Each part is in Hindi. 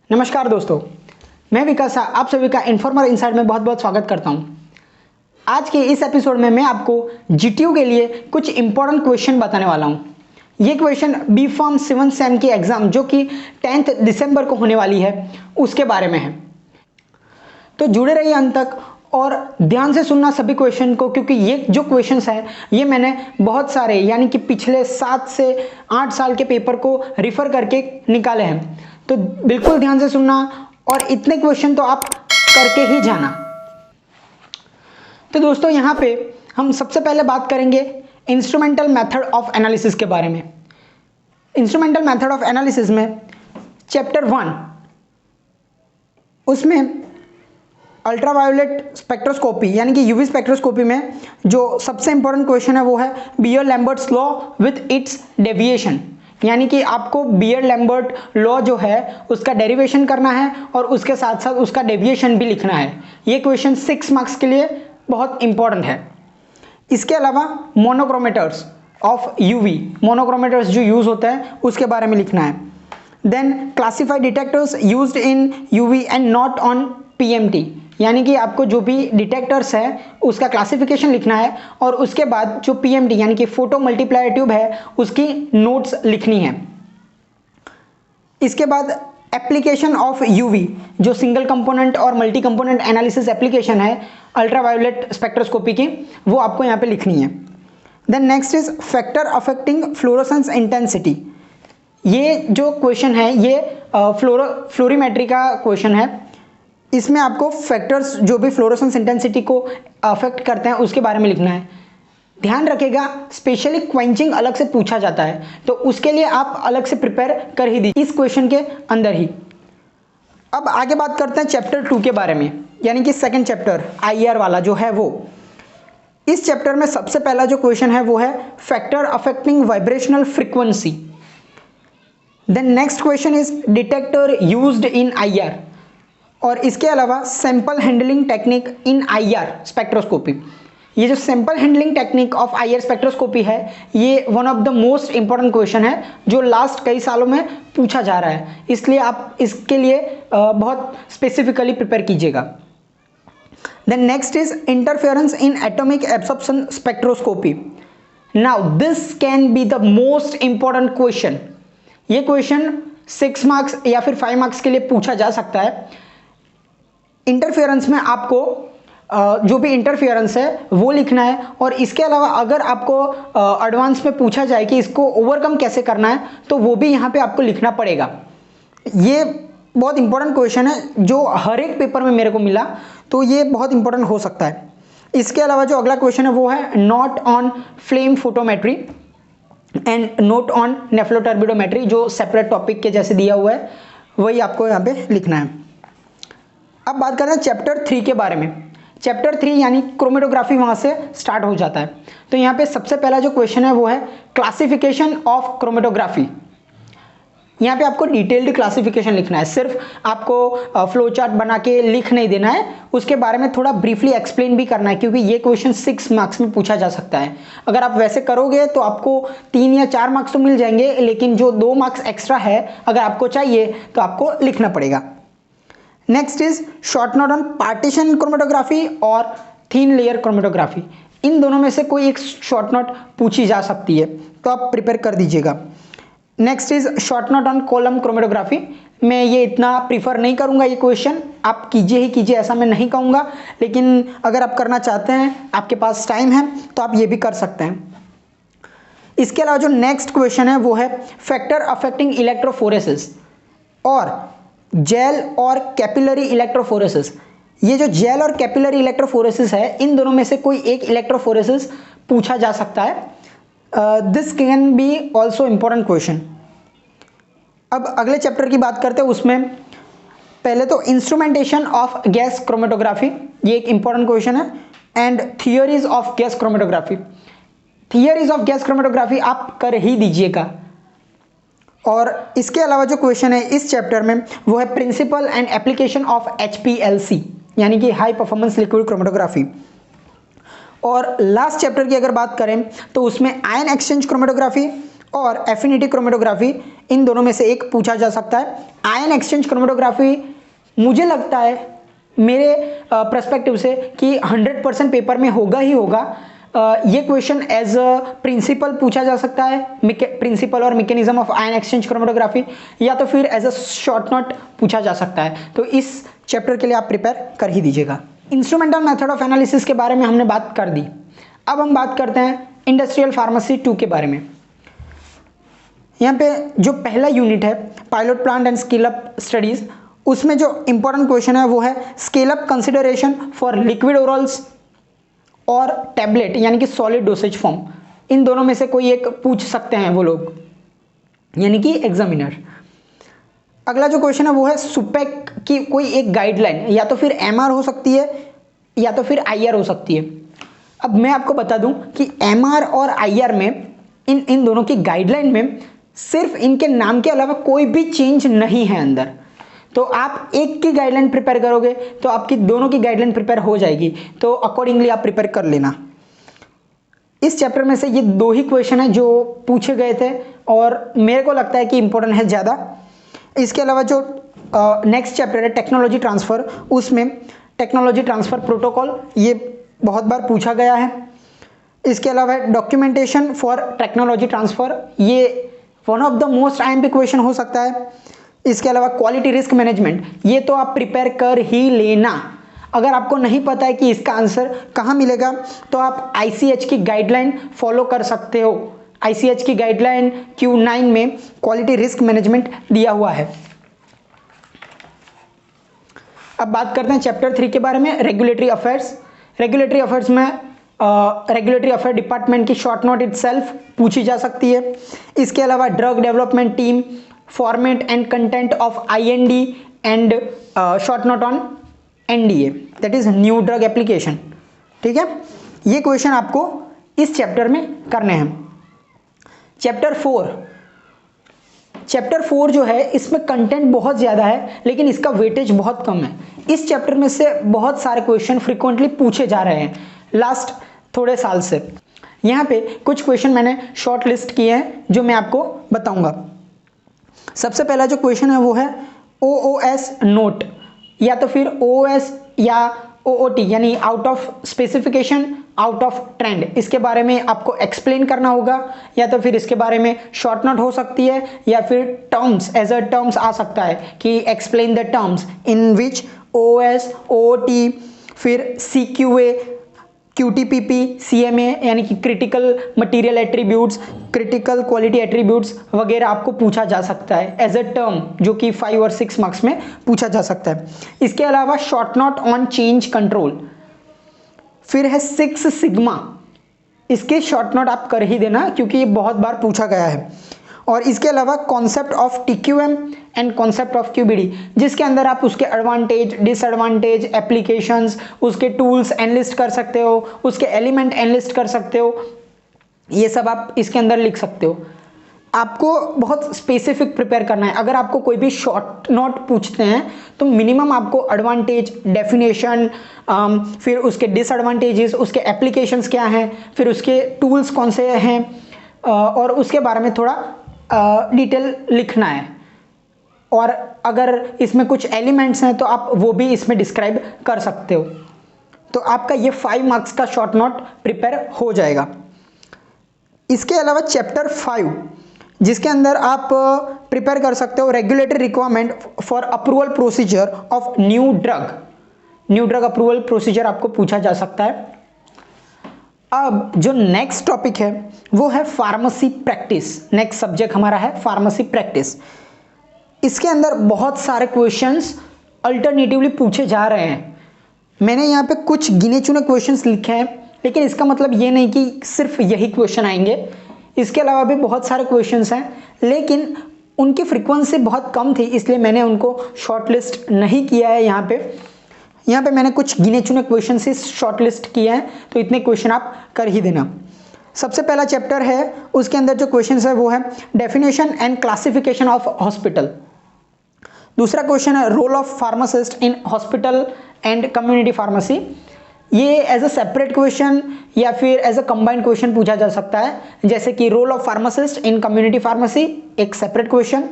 नमस्कार दोस्तों, मैं विकास आप सभी का इन्फॉर्मर इनसाइड में बहुत बहुत स्वागत करता हूं। आज के इस एपिसोड में मैं आपको जीटीयू के लिए कुछ इंपॉर्टेंट क्वेश्चन बताने वाला हूं। ये क्वेश्चन बी फॉर्म 7 सेम की एग्जाम जो कि 10 दिसंबर को होने वाली है उसके बारे में है। तो जुड़े रहिए अंत तक और ध्यान से सुनना सभी क्वेश्चन को, क्योंकि ये जो क्वेश्चंस हैं ये मैंने बहुत सारे यानी कि पिछले 7 से 8 साल के पेपर को रिफर करके निकाले हैं। तो बिल्कुल ध्यान से सुनना और इतने क्वेश्चन तो आप करके ही जाना। तो दोस्तों यहाँ पे हम सबसे पहले बात करेंगे इंस्ट्रूमेंटल मेथड ऑफ एनालिसिस के बारे में। इंस्ट्रूमेंटल मेथड ऑफ एनालिसिस में चैप्टर 1 उसमें अल्ट्रावायोलेट स्पेक्ट्रोस्कोपी यानी कि यूवी स्पेक्ट्रोस्कोपी में जो सबसे इंपॉर्टेंट क्वेश्चन है वो है Beer Lambert's law with its deviation, यानी कि आपको बियर लैम्बर्ट लॉ जो है उसका डेरिवेशन करना है और उसके साथ साथ उसका डेविएशन भी लिखना है। ये क्वेश्चन 6 मार्क्स के लिए बहुत इंपॉर्टेंट है। इसके अलावा मोनोक्रोमेटर्स ऑफ यूवी, मोनोक्रोमेटर्स जो यूज होते हैं उसके बारे में लिखना है। Then classify detectors used in UV and not on PMT, यानी कि आपको जो भी डिटेक्टर्स है उसका क्लासिफिकेशन लिखना है और उसके बाद जो पीएमटी यानी कि फोटो मल्टीप्लायर ट्यूब है उसकी नोट्स लिखनी है। इसके बाद एप्लीकेशन ऑफ यूवी जो सिंगल कंपोनेंट और मल्टी कंपोनेंट एनालिसिस एप्लीकेशन है अल्ट्रावायोलेट स्पेक्ट्रोस्कोपी की, वो आपको यहाँ पे लिखनी है। Then next is factor affecting fluorescence intensity. ये जो क्वेश्चन है ये फ्लोरीमेट्री का क्वेश्चन है। इसमें आपको फैक्टर्स जो भी फ्लोरोसेंस इंटेंसिटी को अफेक्ट करते हैं उसके बारे में लिखना है। ध्यान रखिएगा स्पेशली क्वेंचिंग अलग से पूछा जाता है, तो उसके लिए आप अलग से प्रिपेयर कर ही दीजिए इस क्वेश्चन के अंदर ही। अब आगे बात करते हैं चैप्टर 2 के बारे में, यानी कि सेकंड चैप्टर आईआर वाला जो है वो। इस चैप्टर में सबसे पहला जो क्वेश्चन है वो है factor affecting vibrational frequency. Then next question is detector used in IR, और इसके अलावा sample handling technique in IR spectroscopy. ये जो sample handling technique of IR spectroscopy है ये one of the most important question है जो लास्ट कई सालों में पूछा जा रहा है, इसलिए आप इसके लिए बहुत स्पेसिफिकली प्रिपेयर कीजिएगा। Then next is interference in atomic absorption spectroscopy. Now this can be the most important question. ये क्वेश्चन 6 मार्क्स या फिर 5 मार्क्स के लिए पूछा जा सकता है। इंटरफेरेंस में आपको जो भी इंटरफेरेंस है वो लिखना है, और इसके अलावा अगर आपको एडवांस में पूछा जाए कि इसको ओवरकम कैसे करना है तो वो भी यहाँ पे आपको लिखना पड़ेगा। ये बहुत इंपॉर्टेंट क्वेश्चन है जो हर एक पेपर में मेरे को मिला, तो ये बहुत इंपॉर्टेंट हो सकता है। इसके अलावा जो अगला क्वेश्चन है वो है note on flame photometry and note on nephloturbidometry, जो सेपरेट टॉपिक के जैसे दिया हुआ है वही आपको यहाँ पे लिखना है। अब बात करते हैं चैप्टर 3 के बारे में। चैप्टर 3 यानी क्रोमेटोग्राफी वहाँ से स्टार्ट हो जाता है। तो यहाँ पे सबसे पहला जो क्वेश्चन है वो है क्लासिफिकेशन ऑफ क्रोमेटोग्राफी। यहाँ पे आपको डिटेल्ड क्लासिफिकेशन लिखना है, सिर्फ आपको फ्लो चार्ट बना के लिख नहीं देना है, उसके बारे में थोड़ा ब्रीफली एक्सप्लेन भी करना है, क्योंकि ये क्वेश्चन 6 मार्क्स में पूछा जा सकता है। अगर आप वैसे करोगे तो आपको 3 या 4 मार्क्स तो मिल जाएंगे, लेकिन जो 2 मार्क्स एक्स्ट्रा है अगर आपको चाहिए तो आपको लिखना पड़ेगा। Next is short note on partition chromatography और थिन लेयर क्रोमेटोग्राफी। इन दोनों में से कोई एक शॉर्ट नोट पूछी जा सकती है, तो आप प्रिपेयर कर दीजिएगा। Next is short note on column chromatography. मैं ये इतना प्रीफर नहीं करूंगा, ये क्वेश्चन आप कीजिए ही कीजिए ऐसा मैं नहीं कहूँगा, लेकिन अगर आप करना चाहते हैं, आपके पास टाइम है, तो आप ये भी कर सकते हैं। इसके अलावा जो नेक्स्ट क्वेश्चन है वो है फैक्टर अफेक्टिंग इलेक्ट्रोफोरेसिस और जेल और कैपिलरी इलेक्ट्रोफोरेसिस। ये जो जेल और कैपिलरी इलेक्ट्रोफोरेसिस है इन दोनों में से कोई एक इलेक्ट्रोफोरेसिस पूछा जा सकता है। This can B also important question. अब अगले चैप्टर की बात करते हैं, उसमें पहले तो इंस्ट्रूमेंटेशन ऑफ गैस क्रोमेटोग्राफी, ये एक इंपॉर्टेंट क्वेश्चन है, and theories of gas chromatography. Theories of gas chromatography आप कर ही दीजिएगा। और इसके अलावा जो क्वेश्चन है इस चैप्टर में वो है principle and application of HPLC, यानी कि हाई परफॉर्मेंस लिक्विड क्रोमेटोग्राफी। और लास्ट चैप्टर की अगर बात करें तो उसमें आयन एक्सचेंज क्रोमेटोग्राफी और एफिनिटी क्रोमेटोग्राफी, इन दोनों में से एक पूछा जा सकता है। आयन एक्सचेंज क्रोमेटोग्राफी मुझे लगता है मेरे पर्सपेक्टिव से कि 100% पेपर में होगा ही होगा। ये क्वेश्चन एज अ प्रिंसिपल पूछा जा सकता है, प्रिंसिपल और mechanism of ion exchange chromatography, या तो फिर एज अ शॉर्ट नोट पूछा जा सकता है। तो इस चैप्टर के लिए आप प्रिपेयर कर ही दीजिएगा। इंस्ट्रूमेंटल मेथड ऑफ एनालिसिस के बारे में हमने बात कर दी। अब हम बात करते हैं इंडस्ट्रियल फार्मेसी 2 के बारे में। यहाँ पे जो पहला यूनिट है pilot plant and scale up studies, उसमें जो इंपॉर्टेंट क्वेश्चन है वो है scale up consideration for liquid orals और टैबलेट यानी कि सॉलिड डोसेज फॉर्म। इन दोनों में से कोई एक पूछ सकते हैं वो लोग, यानी कि एग्जामिनर। अगला जो क्वेश्चन है वो है सुपेक की कोई एक गाइडलाइन, या तो फिर एमआर हो सकती है या तो फिर आईआर हो सकती है। अब मैं आपको बता दूं कि एमआर और आईआर में इन दोनों की गाइडलाइन में सिर्फ इनके नाम के अलावा कोई भी चेंज नहीं है अंदर। तो आप एक की गाइडलाइन प्रिपेयर करोगे तो आपकी दोनों की गाइडलाइन प्रिपेयर हो जाएगी, तो अकॉर्डिंगली आप प्रिपेयर कर लेना। इस चैप्टर में से ये 2 ही क्वेश्चन है जो पूछे गए थे और मेरे को लगता है कि इंपॉर्टेंट है ज़्यादा। इसके अलावा जो नेक्स्ट चैप्टर है टेक्नोलॉजी ट्रांसफ़र, उसमें टेक्नोलॉजी ट्रांसफ़र प्रोटोकॉल ये बहुत बार पूछा गया है। इसके अलावा डॉक्यूमेंटेशन फॉर टेक्नोलॉजी ट्रांसफ़र, ये one of the most IMP question हो सकता है। इसके अलावा क्वालिटी रिस्क मैनेजमेंट, ये तो आप प्रिपेयर कर ही लेना। अगर आपको नहीं पता है कि इसका आंसर कहाँ मिलेगा तो आप आईसीएच की गाइडलाइन फॉलो कर सकते हो। आईसीएच की गाइडलाइन Q9 में क्वालिटी रिस्क मैनेजमेंट दिया हुआ है। अब बात करते हैं चैप्टर 3 के बारे में, रेगुलेटरी अफेयर्स। रेगुलेटरी अफेयर्स में रेगुलेटरी अफेयर डिपार्टमेंट की शॉर्ट नोट इटसेल्फ पूछी जा सकती है। इसके अलावा drug development team, format and content of IND and short note on NDA, that is new drug application. ठीक है, ये क्वेश्चन आपको इस चैप्टर में करने हैं। चैप्टर 4 जो है इसमें कंटेंट बहुत ज़्यादा है लेकिन इसका वेटेज बहुत कम है। इस चैप्टर में से बहुत सारे क्वेश्चन फ्रिक्वेंटली पूछे जा रहे हैं लास्ट थोड़े साल से। यहाँ पे कुछ क्वेश्चन मैंने शॉर्ट लिस्ट किए हैं जो मैं आपको बताऊंगा। सबसे पहला जो क्वेश्चन है वो है OOS नोट, या तो फिर OOS या OOT यानी out of specification out of trend. इसके बारे में आपको एक्सप्लेन करना होगा, या तो फिर इसके बारे में शॉर्ट नोट हो सकती है, या फिर टर्म्स एज अ टर्म्स आ सकता है कि explain the terms in which OOS OOT फिर CQA QTPP CMA यानी कि critical material attributes, critical quality attributes वगैरह आपको पूछा जा सकता है एज अ टर्म, जो कि 5 और 6 मार्क्स में पूछा जा सकता है। इसके अलावा short note on change control, फिर है 6 सिग्मा, इसके शॉर्ट नोट आप कर ही देना क्योंकि ये बहुत बार पूछा गया है। और इसके अलावा concept of TQM and concept of QBD, जिसके अंदर आप उसके एडवांटेज डिसएडवांटेज एप्लीकेशंस, उसके टूल्स एनलिस्ट कर सकते हो, उसके एलिमेंट एनलिस्ट कर सकते हो, ये सब आप इसके अंदर लिख सकते हो। आपको बहुत स्पेसिफिक प्रिपेयर करना है। अगर आपको कोई भी शॉर्ट नोट पूछते हैं तो मिनिमम आपको एडवांटेज डेफिनेशन, फिर उसके डिसएडवांटेजेस, उसके एप्लीकेशंस क्या हैं, फिर उसके टूल्स कौन से हैं, और उसके बारे में थोड़ा डिटेल लिखना है। और अगर इसमें कुछ एलिमेंट्स हैं तो आप वो भी इसमें डिस्क्राइब कर सकते हो। तो आपका ये 5 मार्क्स का शॉर्ट नोट प्रिपेयर हो जाएगा। इसके अलावा चैप्टर 5 जिसके अंदर आप प्रिपेयर कर सकते हो regulatory requirement for approval procedure of new drug approval procedure आपको पूछा जा सकता है। अब जो नेक्स्ट टॉपिक है वो है फार्मेसी प्रैक्टिस। नेक्स्ट सब्जेक्ट हमारा है फार्मेसी प्रैक्टिस। इसके अंदर बहुत सारे क्वेश्चंस अल्टरनेटिवली पूछे जा रहे हैं। मैंने यहाँ पे कुछ गिने चुने क्वेश्चंस लिखे हैं, लेकिन इसका मतलब ये नहीं कि सिर्फ यही क्वेश्चन आएंगे। इसके अलावा भी बहुत सारे क्वेश्चंस हैं, लेकिन उनकी फ्रीक्वेंसी बहुत कम थी, इसलिए मैंने उनको शॉर्टलिस्ट नहीं किया है। यहाँ पे मैंने कुछ गिने चुने क्वेश्चन से शॉर्टलिस्ट किए हैं, तो इतने क्वेश्चन आप कर ही देना। सबसे पहला चैप्टर है, उसके अंदर जो क्वेश्चन है वो है definition and classification of hospital. दूसरा क्वेश्चन है role of pharmacist in hospital and community pharmacy. ये एज अ सेपरेट क्वेश्चन या फिर एज अ कंबाइंड क्वेश्चन पूछा जा सकता है, जैसे कि role of pharmacist in community pharmacy एक सेपरेट क्वेश्चन,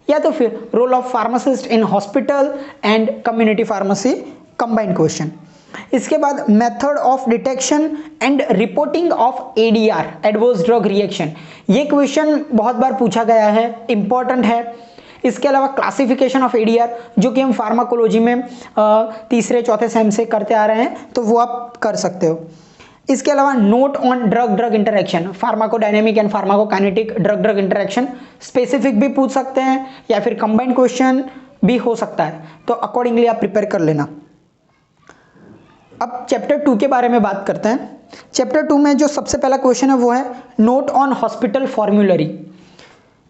या तो फिर role of pharmacist in hospital and community pharmacy combined question. इसके बाद method of detection and reporting of ADR adverse drug reaction, ये क्वेश्चन बहुत बार पूछा गया है, इंपॉर्टेंट है। इसके अलावा क्लासिफिकेशन ऑफ एडीआर जो कि हम फार्माकोलॉजी में तीसरे चौथे सेम से करते आ रहे हैं, तो वो आप कर सकते हो। इसके अलावा note on drug drug interaction, pharmacodynamic and pharmacokinetic drug drug interaction specific भी पूछ सकते हैं या फिर कंबाइंड क्वेश्चन भी हो सकता है, तो अकॉर्डिंगली आप प्रिपेयर कर लेना। अब चैप्टर 2 के बारे में बात करते हैं। चैप्टर 2 में जो सबसे पहला क्वेश्चन है वो है नोट ऑन हॉस्पिटल फॉर्मूलरी।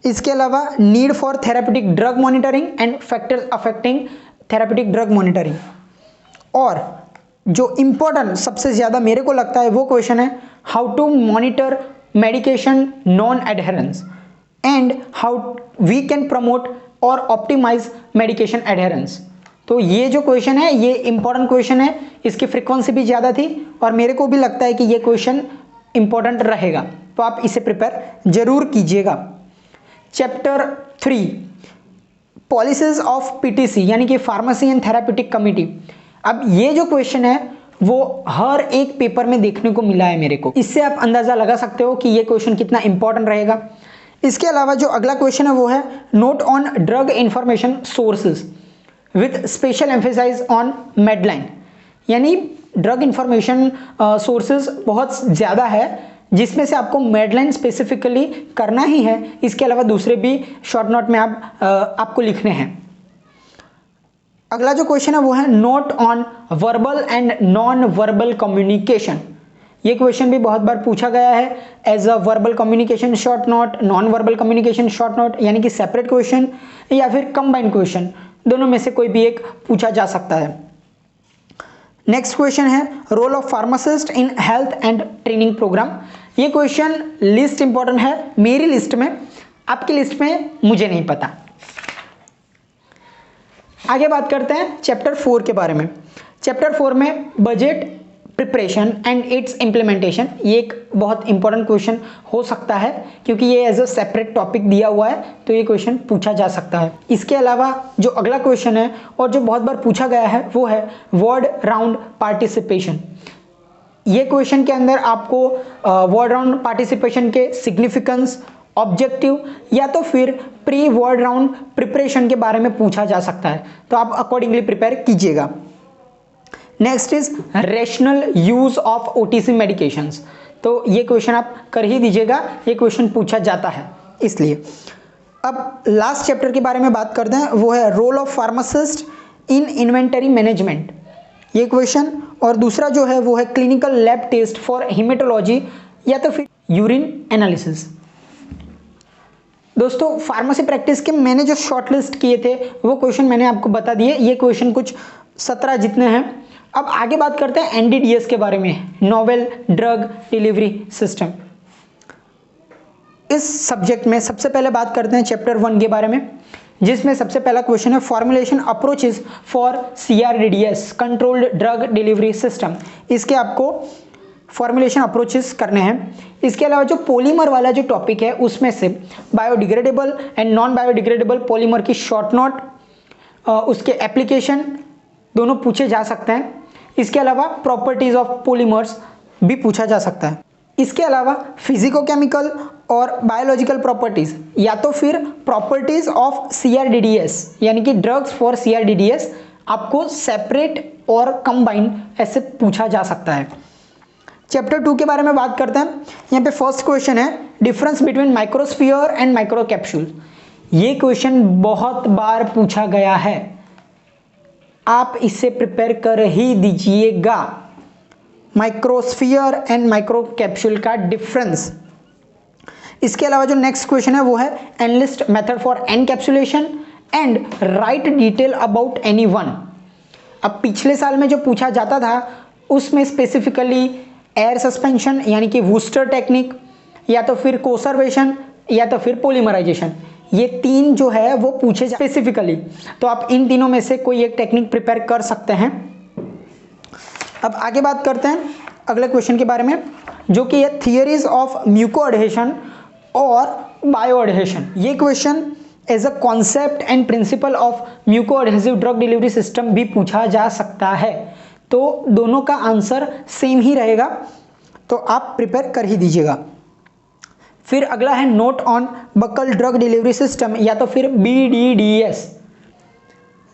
इसके अलावा need for therapeutic drug monitoring and factors affecting therapeutic drug monitoring, और जो इम्पोर्टेंट सबसे ज़्यादा मेरे को लगता है वो क्वेश्चन है how to monitor medication non adherence and how we can promote और ऑप्टिमाइज मेडिकेशन एडहेरेंस। तो ये जो क्वेश्चन है ये इंपॉर्टेंट क्वेश्चन है, इसकी फ्रीक्वेंसी भी ज़्यादा थी और मेरे को भी लगता है कि ये क्वेश्चन इंपॉर्टेंट रहेगा, तो आप इसे प्रिपेयर जरूर कीजिएगा। चैप्टर 3 पॉलिसीज ऑफ पीटीसी यानी कि फार्मेसी एंड थेरापेटिक कमिटी। अब ये जो क्वेश्चन है वो हर एक पेपर में देखने को मिला है मेरे को, इससे आप अंदाजा लगा सकते हो कि ये क्वेश्चन कितना इंपॉर्टेंट रहेगा। इसके अलावा जो अगला क्वेश्चन है वो है note on drug information sources with special emphasise on Medline, यानी ड्रग इंफॉर्मेशन सोर्सेज बहुत ज़्यादा है जिसमें से आपको मेडलाइन स्पेसिफिकली करना ही है, इसके अलावा दूसरे भी शॉर्ट नोट में आपको लिखने हैं। अगला जो क्वेश्चन है वो है note on verbal and non verbal communication. ये क्वेश्चन भी बहुत बार पूछा गया है as a verbal communication short note, non verbal communication short note, यानी कि सेपरेट क्वेश्चन या फिर कंबाइंड क्वेश्चन, दोनों में से कोई भी एक पूछा जा सकता है। नेक्स्ट क्वेश्चन है role of pharmacist in health and training programme. ये क्वेश्चन लिस्ट इंपॉर्टेंट है मेरी लिस्ट में, आपकी लिस्ट में मुझे नहीं पता। आगे बात करते हैं चैप्टर 4 के बारे में। चैप्टर 4 में budget preparation and it's implementation, ये एक बहुत इंपॉर्टेंट क्वेश्चन हो सकता है क्योंकि ये एज अ सेपरेट टॉपिक दिया हुआ है, तो ये क्वेश्चन पूछा जा सकता है। इसके अलावा जो अगला क्वेश्चन है और जो बहुत बार पूछा गया है वो है वर्ड राउंड पार्टिसिपेशन। ये क्वेश्चन के अंदर आपको वर्ड राउंड पार्टिसिपेशन के सिग्निफिकेंस, ऑब्जेक्टिव या तो फिर प्री वर्ड राउंड प्रिपरेशन के बारे में पूछा जा सकता है, तो आप अकॉर्डिंगली प्रिपेयर कीजिएगा। Next is rational use of OTC medications, तो ये क्वेश्चन आप कर ही दीजिएगा, ये क्वेश्चन पूछा जाता है इसलिए। अब लास्ट चैप्टर के बारे में बात करते हैं, वो है role of pharmacist in inventory management, ये क्वेश्चन। और दूसरा जो है वो है clinical lab test for haematology या तो फिर यूरिन एनालिसिस। दोस्तों फार्मेसी प्रैक्टिस के मैंने जो शॉर्टलिस्ट किए थे वो क्वेश्चन मैंने आपको बता दिए, ये क्वेश्चन कुछ 17 जितने हैं। अब आगे बात करते हैं एनडीडीएस के बारे में, नोवेल ड्रग डिलीवरी सिस्टम। इस सब्जेक्ट में सबसे पहले बात करते हैं चैप्टर 1 के बारे में, जिसमें सबसे पहला क्वेश्चन है formulation approaches for CRDDS controlled drug delivery system. इसके आपको फॉर्मुलेशन अप्रोचेस करने हैं। इसके अलावा जो पॉलीमर वाला जो टॉपिक है उसमें से biodegradable and non biodegradable polymer की शॉर्ट नोट, उसके एप्लीकेशन दोनों पूछे जा सकते हैं। इसके अलावा प्रॉपर्टीज ऑफ पॉलीमर्स भी पूछा जा सकता है। इसके अलावा फिजिकोकेमिकल और बायोलॉजिकल प्रॉपर्टीज या तो फिर प्रॉपर्टीज ऑफ सीआरडीडीएस यानी कि ड्रग्स फॉर सीआरडीडीएस आपको सेपरेट और कंबाइंड ऐसे पूछा जा सकता है। चैप्टर 2 के बारे में बात करते हैं। यहाँ पे फर्स्ट क्वेश्चन है डिफरेंस बिटवीन माइक्रोस्फीयर एंड माइक्रोकैप्सूल। ये क्वेश्चन बहुत बार पूछा गया है, आप इसे प्रिपेयर कर ही दीजिएगा। माइक्रोस्फीयर एंड माइक्रोकैप्सूल का डिफरेंस। इसके अलावा जो नेक्स्ट क्वेश्चन है वो है enlist method for encapsulation and write detail about any one. अब पिछले साल में जो पूछा जाता था उसमें स्पेसिफिकली एयर सस्पेंशन यानी कि वूस्टर टेक्निक या तो फिर कोसर्वेशन या तो फिर पॉलीमराइजेशन, ये तीन जो है वो पूछे स्पेसिफिकली, तो आप इन तीनों में से कोई एक टेक्निक प्रिपेयर कर सकते हैं। अब आगे बात करते हैं अगले क्वेश्चन के बारे में, जो कि है थियरीज ऑफ म्यूको एडहेशन और बायो एडहेशन। ये क्वेश्चन as a concept and principle of muco adhesive drug delivery system भी पूछा जा सकता है, तो दोनों का आंसर सेम ही रहेगा, तो आप प्रिपेयर कर ही दीजिएगा। फिर अगला है note on buccal drug delivery system, या तो फिर BDDS।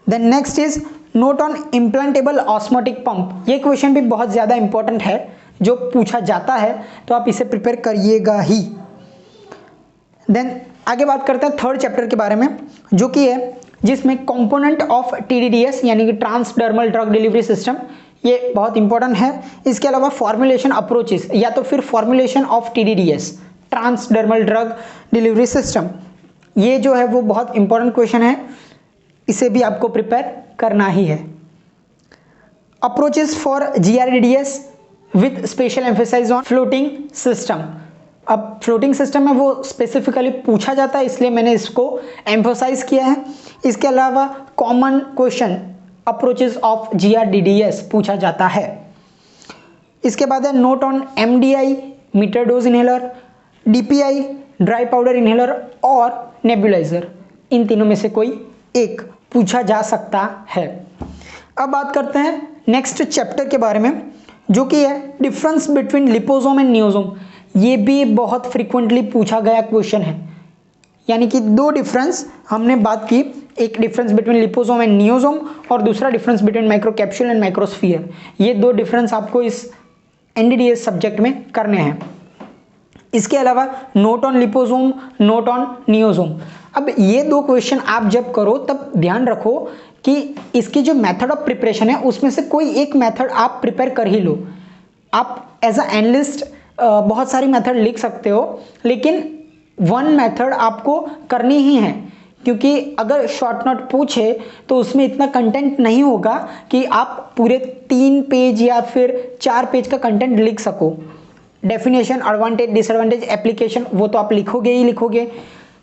Then next is note on implantable osmotic pump. ये क्वेश्चन भी बहुत ज़्यादा इंपॉर्टेंट है, जो पूछा जाता है, तो आप इसे प्रिपेयर करिएगा ही। देन आगे बात करते हैं थर्ड चैप्टर के बारे में, जो कि है जिसमें कंपोनेंट ऑफ TDDS यानी कि ट्रांसडर्मल ड्रग डिलीवरी सिस्टम, ये बहुत इंपॉर्टेंट है। इसके अलावा फॉर्मुलेशन अप्रोचेस, या तो फिर formulation of TDDS transdermal drug delivery system, ये जो है वो बहुत इंपॉर्टेंट क्वेश्चन है, इसे भी आपको प्रिपेयर करना ही है। Approaches for GRDS with special emphasise on floating system. अब फ्लोटिंग सिस्टम में वो स्पेसिफिकली पूछा जाता है, इसलिए मैंने इसको एम्फोसाइज किया है। इसके अलावा common question approaches of GRDS पूछा जाता है। इसके बाद है नोट ऑन MDI meter dose inhaler, DPI dry powder inhaler और नेबुलाइजर, इन तीनों में से कोई एक पूछा जा सकता है। अब बात करते हैं नेक्स्ट चैप्टर के बारे में, जो कि है डिफरेंस बिटवीन लिपोसोम एंड नियोसोम। ये भी बहुत फ्रीक्वेंटली पूछा गया क्वेश्चन है, यानी कि दो डिफरेंस हमने बात की, एक डिफरेंस बिटवीन लिपोसोम एंड नियोसोम और दूसरा डिफरेंस बिटवीन माइक्रोकैप्सूल एंड माइक्रोस्फीयर। ये दो डिफरेंस आपको इस NDDS सब्जेक्ट में करने हैं। इसके अलावा note on liposome, note on niosome. अब ये दो क्वेश्चन आप जब करो तब ध्यान रखो कि इसकी जो मेथड ऑफ प्रिपरेशन है उसमें से कोई एक मेथड आप प्रिपेयर कर ही लो। आप एज अ एनालिस्ट बहुत सारी मेथड लिख सकते हो, लेकिन वन मेथड आपको करनी ही है, क्योंकि अगर शॉर्ट नोट पूछे तो उसमें इतना कंटेंट नहीं होगा कि आप पूरे 3 पेज या फिर 4 पेज का कंटेंट लिख सको। डेफिनेशन, एडवांटेज, डिसएडवांटेज, एप्लीकेशन, वो तो आप लिखोगे ही लिखोगे।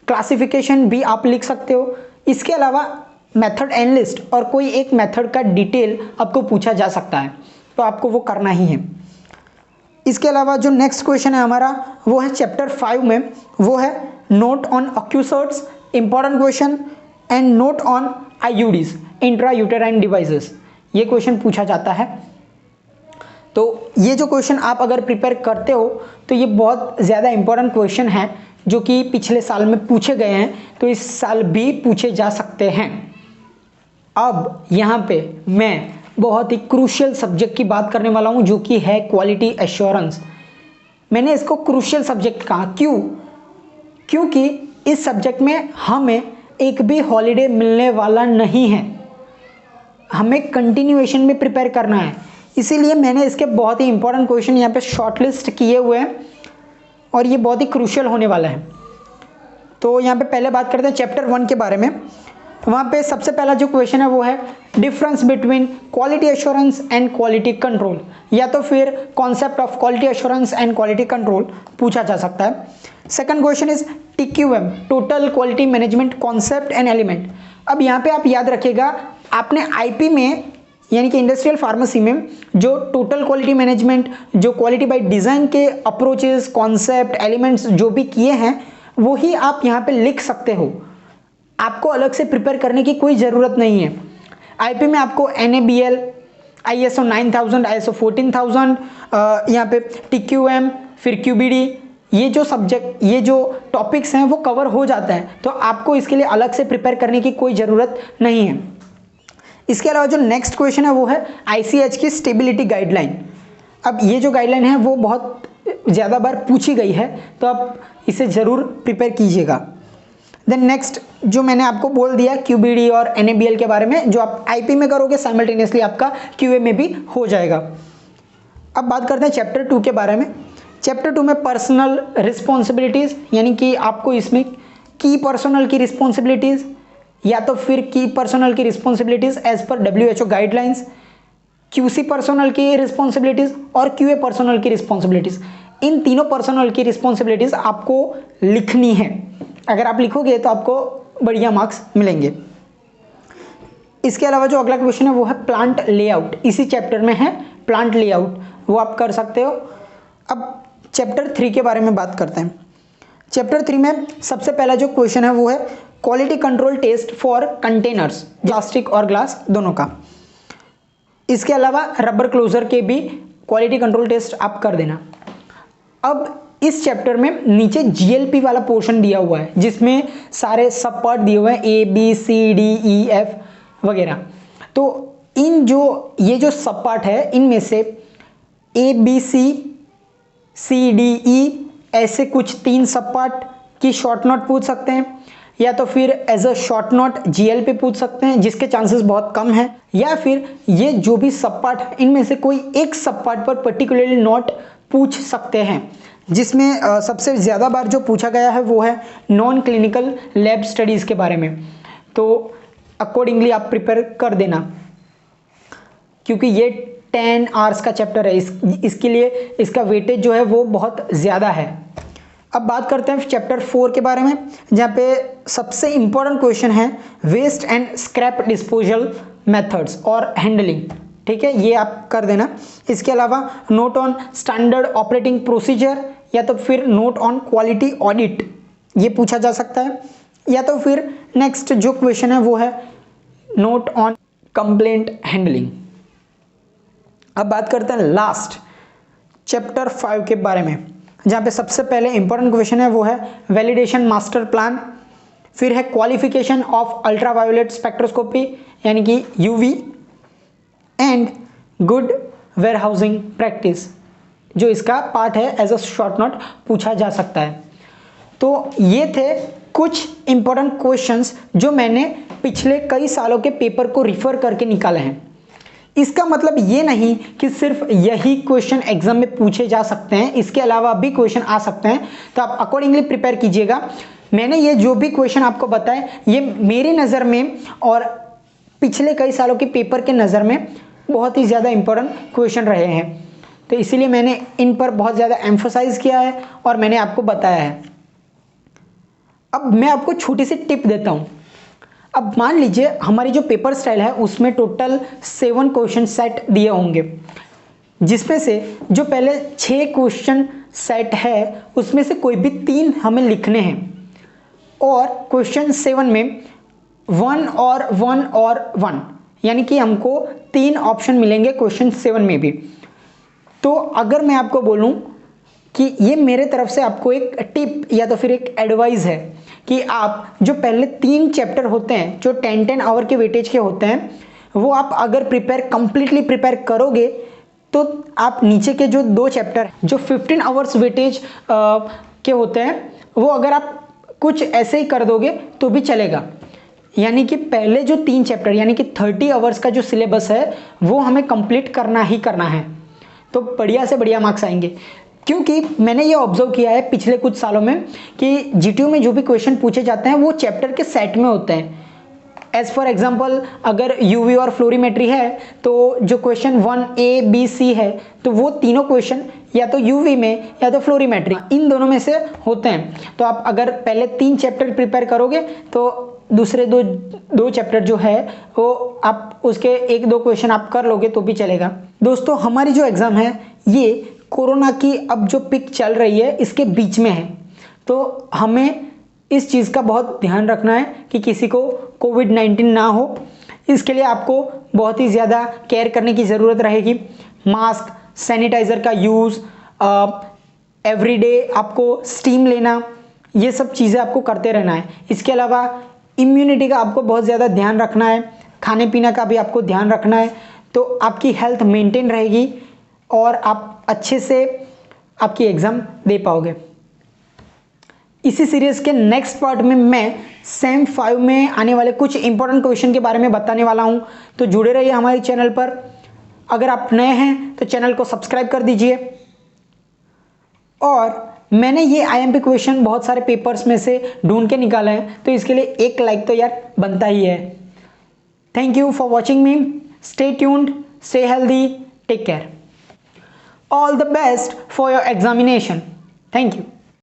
क्लासिफिकेशन भी आप लिख सकते हो। इसके अलावा मेथड एनालिस्ट और कोई एक मेथड का डिटेल आपको पूछा जा सकता है, तो आपको वो करना ही है। इसके अलावा जो नेक्स्ट क्वेश्चन है हमारा, वो है चैप्टर 5 में, वो है note on ocuserts, important question, and note on IUDs intrauterine devices. ये क्वेश्चन पूछा जाता है। तो ये जो क्वेश्चन आप अगर प्रिपेयर करते हो तो ये बहुत ज़्यादा इंपॉर्टेंट क्वेश्चन है, जो कि पिछले साल में पूछे गए हैं, तो इस साल भी पूछे जा सकते हैं। अब यहाँ पे मैं बहुत ही क्रूशियल सब्जेक्ट की बात करने वाला हूँ, जो कि है क्वालिटी एश्योरेंस। मैंने इसको क्रूशियल सब्जेक्ट कहा, क्यों? क्योंकि इस सब्जेक्ट में हमें एक भी हॉलीडे मिलने वाला नहीं है, हमें कंटिन्यूएशन में प्रिपेयर करना है। इसीलिए मैंने इसके बहुत ही इंपॉर्टेंट क्वेश्चन यहाँ पे शॉर्टलिस्ट किए हुए हैं, और ये बहुत ही क्रूशियल होने वाला है। तो यहाँ पे पहले बात करते हैं चैप्टर 1 के बारे में। वहाँ पे सबसे पहला जो क्वेश्चन है वो है difference between quality assurance and quality control, या तो फिर concept of quality assurance and quality control पूछा जा सकता है। Second question is TQM, total quality management concept and element. अब यहाँ पे आप याद रखिएगा, आपने IP में यानी कि इंडस्ट्रियल फार्मेसी में जो टोटल क्वालिटी मैनेजमेंट, जो क्वालिटी बाय डिज़ाइन के अप्रोचेस, कॉन्सेप्ट, एलिमेंट्स जो भी किए हैं, वो ही आप यहाँ पे लिख सकते हो। आपको अलग से प्रिपेयर करने की कोई ज़रूरत नहीं है। IP में आपको NABL, ISO 9000, ISO 14000, यहाँ पे TQM, फिर QBD, ये जो सब्जेक्ट, ये जो टॉपिक्स हैं वो कवर हो जाता है, तो आपको इसके लिए अलग से प्रिपेयर करने की कोई ज़रूरत नहीं है। इसके अलावा जो नेक्स्ट क्वेश्चन है वो है ICH की स्टेबिलिटी गाइडलाइन। अब ये जो गाइडलाइन है वो बहुत ज़्यादा बार पूछी गई है, तो आप इसे ज़रूर प्रिपेयर कीजिएगा। देन नेक्स्ट जो मैंने आपको बोल दिया QBD और NABL के बारे में, जो आप IP में करोगे साइमल्टेनियसली आपका QA में भी हो जाएगा। अब बात करते हैं चैप्टर 2 के बारे में। चैप्टर 2 में पर्सनल रिस्पॉन्सिबिलिटीज़, यानी कि आपको इसमें की पर्सनल की रिस्पॉन्सिबिलिटीज़ या तो फिर की पर्सनल की responsibilities as per WHO guidelines, QC personnel की रिस्पॉन्सिबिलिटीज़ और QA पर्सनल की रिस्पॉन्सिबिलिटीज़, इन तीनों पर्सनल की रिस्पॉन्सिबिलिटीज़ आपको लिखनी है। अगर आप लिखोगे तो आपको बढ़िया मार्क्स मिलेंगे। इसके अलावा जो अगला क्वेश्चन है वो है प्लांट लेआउट, इसी चैप्टर में है प्लांट लेआउट, वो आप कर सकते हो। अब चैप्टर 3 के बारे में बात करते हैं। चैप्टर 3 में सबसे पहला जो क्वेश्चन है वो है quality control test for containers, plastic और ग्लास दोनों का। इसके अलावा रबर क्लोजर के भी क्वालिटी कंट्रोल टेस्ट आप कर देना। अब इस चैप्टर में नीचे जीएलपी वाला पोर्शन दिया हुआ है जिसमें सारे सब पार्ट दिए हुए हैं, A B C D E F वगैरह। तो ये जो सब पार्ट है इनमें से ए बी सी डी ई ऐसे कुछ 3 सब पार्ट की शॉर्ट नोट पूछ सकते हैं, या तो फिर as a short note GLP पूछ सकते हैं जिसके चांसेस बहुत कम हैं, या फिर ये जो भी सब पार्ट है इनमें से कोई एक सब पार्ट पर पर्टिकुलरली नोट पूछ सकते हैं, जिसमें सबसे ज़्यादा बार जो पूछा गया है वो है नॉन क्लिनिकल लैब स्टडीज़ के बारे में। तो अकॉर्डिंगली आप प्रिपेयर कर देना, क्योंकि ये 10 आवर्स का चैप्टर है, इसके लिए इसका वेटेज जो है वो बहुत ज़्यादा है। अब बात करते हैं चैप्टर 4 के बारे में, जहाँ पे सबसे इम्पोर्टेंट क्वेश्चन है waste and scrap disposal methods और हैंडलिंग। ठीक है, ये आप कर देना। इसके अलावा note on standard operating procedure, या तो फिर नोट ऑन क्वालिटी ऑडिट, ये पूछा जा सकता है, या तो फिर नेक्स्ट जो क्वेश्चन है वो है नोट ऑन कंप्लेंट हैंडलिंग। अब बात करते हैं लास्ट चैप्टर 5 के बारे में, जहाँ पे सबसे पहले इंपॉर्टेंट क्वेश्चन है वो है वैलिडेशन मास्टर प्लान, फिर है क्वालिफिकेशन ऑफ अल्ट्रावायोलेट स्पेक्ट्रोस्कोपी यानी कि UV, and good warehousing practice, जो इसका पार्ट है एज अ शॉर्ट नोट पूछा जा सकता है। तो ये थे कुछ इंपॉर्टेंट क्वेश्चंस जो मैंने पिछले कई सालों के पेपर को रिफर करके निकाले हैं। इसका मतलब ये नहीं कि सिर्फ यही क्वेश्चन एग्जाम में पूछे जा सकते हैं, इसके अलावा भी क्वेश्चन आ सकते हैं, तो आप अकॉर्डिंगली प्रिपेयर कीजिएगा। मैंने ये जो भी क्वेश्चन आपको बताए ये मेरी नज़र में और पिछले कई सालों के पेपर के नज़र में बहुत ही ज़्यादा इंपॉर्टेंट क्वेश्चन रहे हैं, तो इसीलिए मैंने इन पर बहुत ज़्यादा एम्फोसाइज किया है और मैंने आपको बताया है। अब मैं आपको छोटी सी टिप देता हूँ। अब मान लीजिए हमारी जो पेपर स्टाइल है उसमें टोटल 7 क्वेश्चन सेट दिए होंगे, जिसमें से जो पहले 6 क्वेश्चन सेट है उसमें से कोई भी 3 हमें लिखने हैं, और क्वेश्चन 7 में 1 और 1 और 1, यानी कि हमको 3 ऑप्शन मिलेंगे क्वेश्चन 7 में भी। तो अगर मैं आपको बोलूं कि ये मेरे तरफ से आपको एक टिप या तो फिर एक एडवाइस है कि आप जो पहले 3 चैप्टर होते हैं जो 10-10 आवर के वेटेज के होते हैं, वो आप अगर कंप्लीटली प्रिपेयर करोगे तो आप नीचे के जो 2 चैप्टर जो 15 आवर्स वेटेज के होते हैं वो अगर आप कुछ ऐसे ही कर दोगे तो भी चलेगा। यानी कि पहले जो 3 चैप्टर यानी कि 30 आवर्स का जो सिलेबस है वो हमें कंप्लीट करना ही करना है, तो बढ़िया से बढ़िया मार्क्स आएंगे। क्योंकि मैंने ये ऑब्जर्व किया है पिछले कुछ सालों में कि जीटीयू में जो भी क्वेश्चन पूछे जाते हैं वो चैप्टर के सेट में होते हैं। एज फॉर एग्जाम्पल अगर यूवी और फ्लोरीमेट्री है तो जो क्वेश्चन 1A B C है तो वो तीनों क्वेश्चन या तो यूवी में या तो फ्लोरीमेट्री, इन दोनों में से होते हैं। तो आप अगर पहले 3 चैप्टर प्रिपेयर करोगे तो दूसरे दो चैप्टर जो है वो आप उसके 1-2 क्वेश्चन आप कर लोगे तो भी चलेगा। दोस्तों हमारी जो एग्ज़ाम है ये कोरोना की अब जो पिक चल रही है इसके बीच में है, तो हमें इस चीज़ का बहुत ध्यान रखना है कि किसी को कोविड-19 ना हो। इसके लिए आपको बहुत ही ज़्यादा केयर करने की ज़रूरत रहेगी। मास्क, सैनिटाइज़र का यूज़, एवरीडे आपको स्टीम लेना, ये सब चीज़ें आपको करते रहना है। इसके अलावा इम्यूनिटी का आपको बहुत ज़्यादा ध्यान रखना है, खाने पीने का भी आपको ध्यान रखना है, तो आपकी हेल्थ मेंटेन रहेगी और आप अच्छे से आपकी एग्ज़ाम दे पाओगे। इसी सीरीज़ के नेक्स्ट पार्ट में मैं सेम 5 में आने वाले कुछ इंपॉर्टेंट क्वेश्चन के बारे में बताने वाला हूं, तो जुड़े रहिए हमारे चैनल पर। अगर आप नए हैं तो चैनल को सब्सक्राइब कर दीजिए। और मैंने ये आईएमपी क्वेश्चन बहुत सारे पेपर्स में से ढूंढ के निकाला है, तो इसके लिए एक लाइक तो यार बनता ही है। Thank you for watching me, stay tuned, stay healthy, take care, all the best for your examination. Thank you.